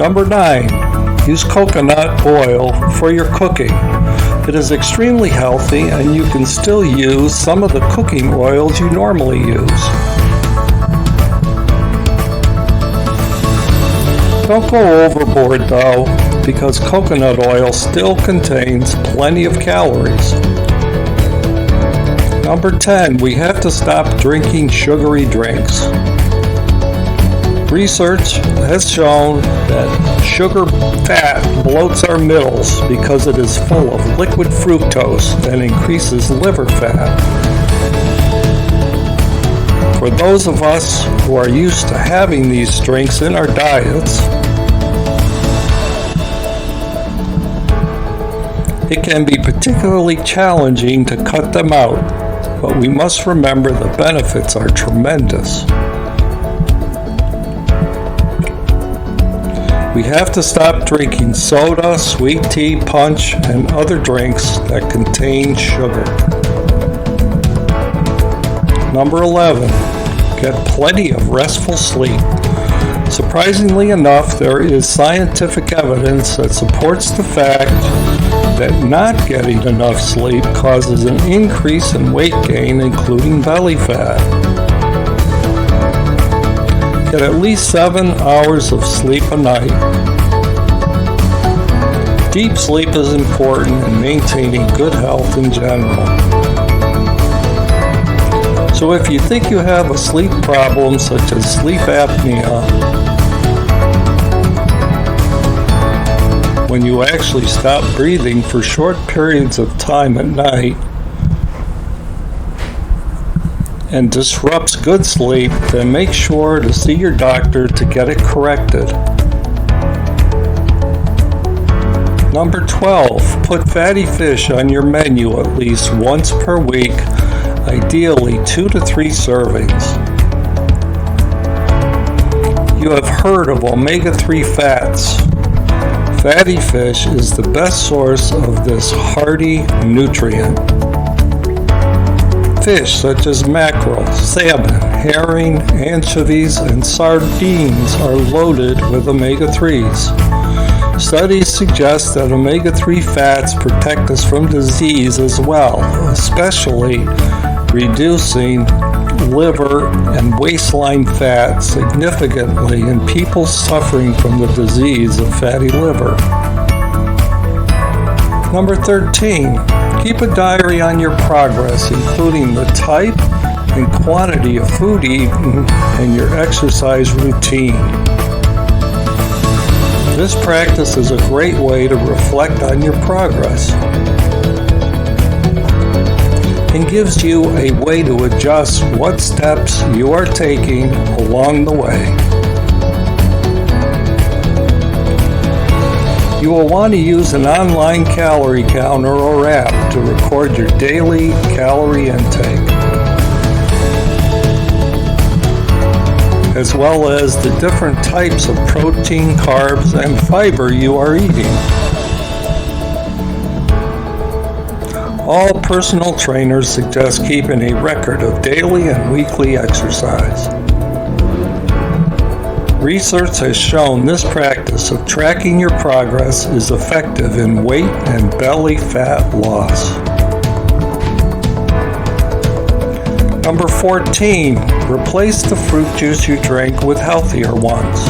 Number 9, use coconut oil for your cooking. It is extremely healthy and you can still use some of the cooking oils you normally use. Don't go overboard though, because coconut oil still contains plenty of calories. Number 10, we have to stop drinking sugary drinks. Research has shown that sugar fat bloats our middles because it is full of liquid fructose that increases liver fat. For those of us who are used to having these drinks in our diets, it can be particularly challenging to cut them out, but we must remember the benefits are tremendous. We have to stop drinking soda, sweet tea, punch, and other drinks that contain sugar. Number 11, get plenty of restful sleep. Surprisingly enough, there is scientific evidence that supports the fact that not getting enough sleep causes an increase in weight gain, including belly fat. Get at least 7 hours of sleep a night. Deep sleep is important in maintaining good health in general. So if you think you have a sleep problem such as sleep apnea, when you actually stop breathing for short periods of time at night and disrupts good sleep, then make sure to see your doctor to get it corrected. Number 12, put fatty fish on your menu at least once per week, ideally 2 to 3 servings. You have heard of omega-3 fats. Fatty fish is the best source of this hearty nutrient. Fish such as mackerel, salmon, herring, anchovies, and sardines are loaded with omega-3s. Studies suggest that omega-3 fats protect us from disease as well, especially reducing liver and waistline fat significantly in people suffering from the disease of fatty liver. Number 13, keep a diary on your progress, including the type and quantity of food eaten and your exercise routine. This practice is a great way to reflect on your progress and gives you a way to adjust what steps you are taking along the way. You will want to use an online calorie counter or app to record your daily calorie intake, as well as the different types of protein, carbs, and fiber you are eating. All personal trainers suggest keeping a record of daily and weekly exercise. Research has shown this practice of tracking your progress is effective in weight and belly fat loss. Number 14, replace the fruit juice you drink with healthier ones.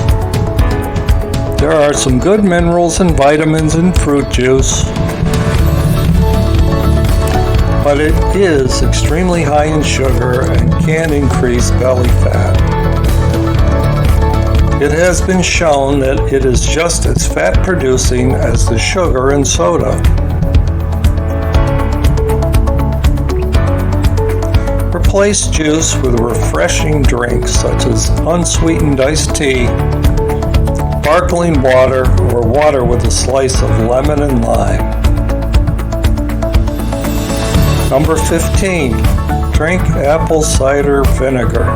There are some good minerals and vitamins in fruit juice, but it is extremely high in sugar and can increase belly fat. It has been shown that it is just as fat-producing as the sugar in soda. Replace juice with refreshing drinks such as unsweetened iced tea, sparkling water, or water with a slice of lemon and lime. Number 15, drink apple cider vinegar.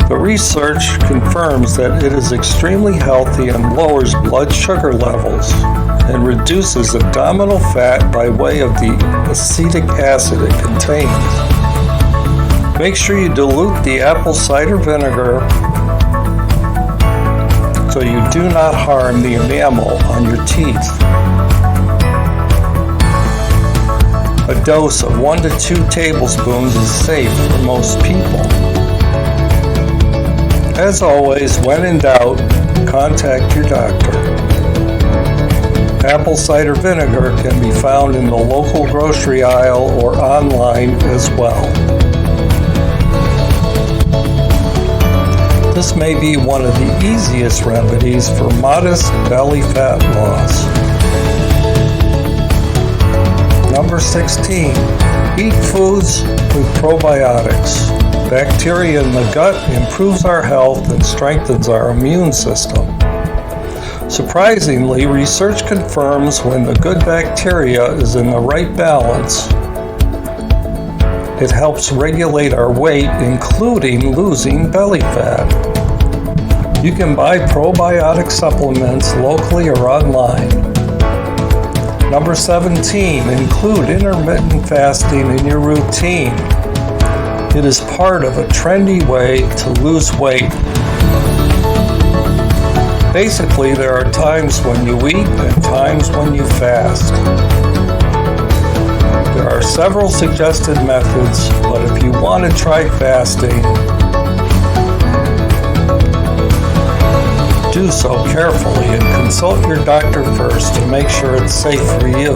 The research confirms that it is extremely healthy and lowers blood sugar levels and reduces abdominal fat by way of the acetic acid it contains. Make sure you dilute the apple cider vinegar so you do not harm the enamel on your teeth. A dose of 1 to 2 tablespoons is safe for most people. As always, when in doubt, contact your doctor. Apple cider vinegar can be found in the local grocery aisle or online as well. This may be one of the easiest remedies for modest belly fat loss. Number 16. Eat foods with probiotics. Bacteria in the gut improves our health and strengthens our immune system. Surprisingly, research confirms when the good bacteria is in the right balance, it helps regulate our weight, including losing belly fat. You can buy probiotic supplements locally or online. Number 17, include intermittent fasting in your routine. It is part of a trendy way to lose weight. Basically, there are times when you eat and times when you fast. There are several suggested methods, but if you want to try fasting, do so carefully and consult your doctor first to make sure it's safe for you.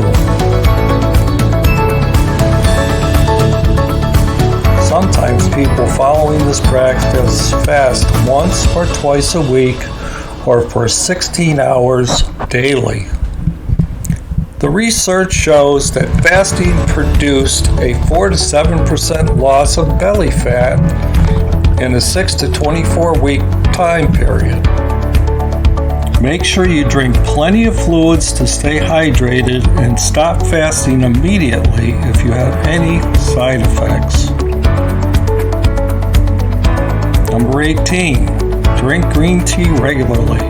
Sometimes people following this practice fast once or twice a week or for 16 hours daily. The research shows that fasting produced a 4 to 7% loss of belly fat in a 6 to 24 week time period. Make sure you drink plenty of fluids to stay hydrated and stop fasting immediately if you have any side effects. Number 18. Drink green tea regularly.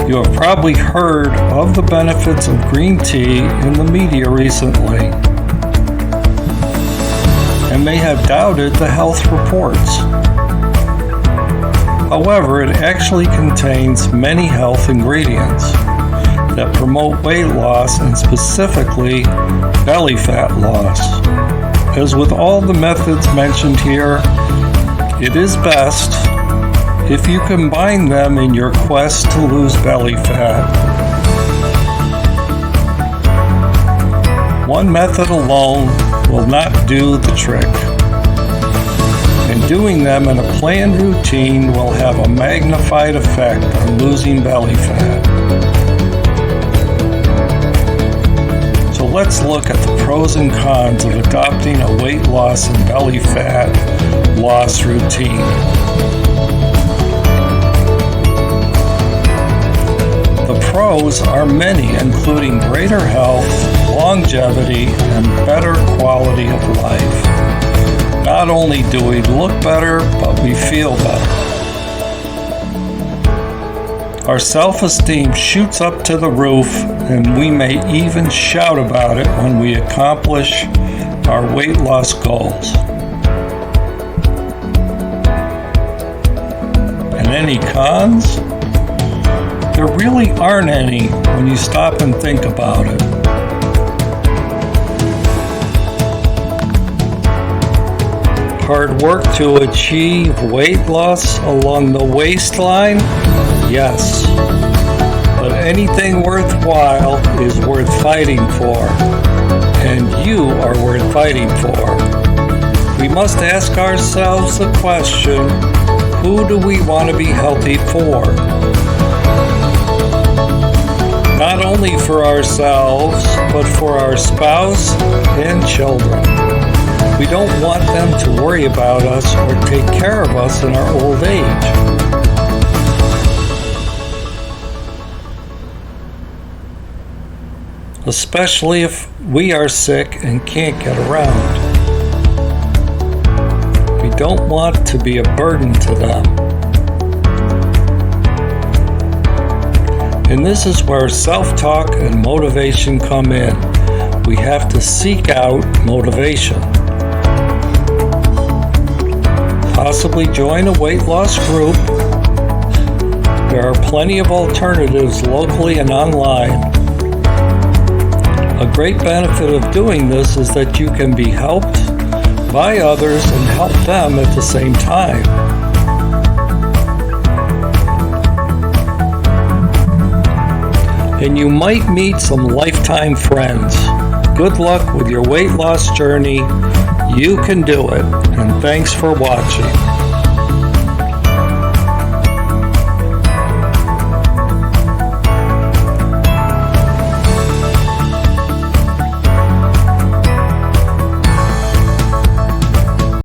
You have probably heard of the benefits of green tea in the media recently and may have doubted the health reports. However, it actually contains many health ingredients that promote weight loss and specifically belly fat loss. As with all the methods mentioned here, it is best if you combine them in your quest to lose belly fat. One method alone will not do the trick, and doing them in a planned routine will have a magnified effect on losing belly fat. So let's look at the pros and cons of adopting a weight loss and belly fat loss routine. The pros are many, including greater health, longevity, and better quality of life. Not only do we look better, but we feel better. Our self-esteem shoots up to the roof, and we may even shout about it when we accomplish our weight loss goals. And any cons? There really aren't any when you stop and think about it. Hard work to achieve weight loss along the waistline? Yes. But anything worthwhile is worth fighting for. And you are worth fighting for. We must ask ourselves the question, who do we want to be healthy for? Not only for ourselves, but for our spouse and children. We don't want them to worry about us or take care of us in our old age. Especially if we are sick and can't get around. We don't want to be a burden to them. And this is where self-talk and motivation come in. We have to seek out motivation. Possibly join a weight loss group, There are plenty of alternatives locally and online. A great benefit of doing this is that you can be helped by others and help them at the same time. And you might meet some lifetime friends. Good luck with your weight loss journey. You can do it. And thanks for watching.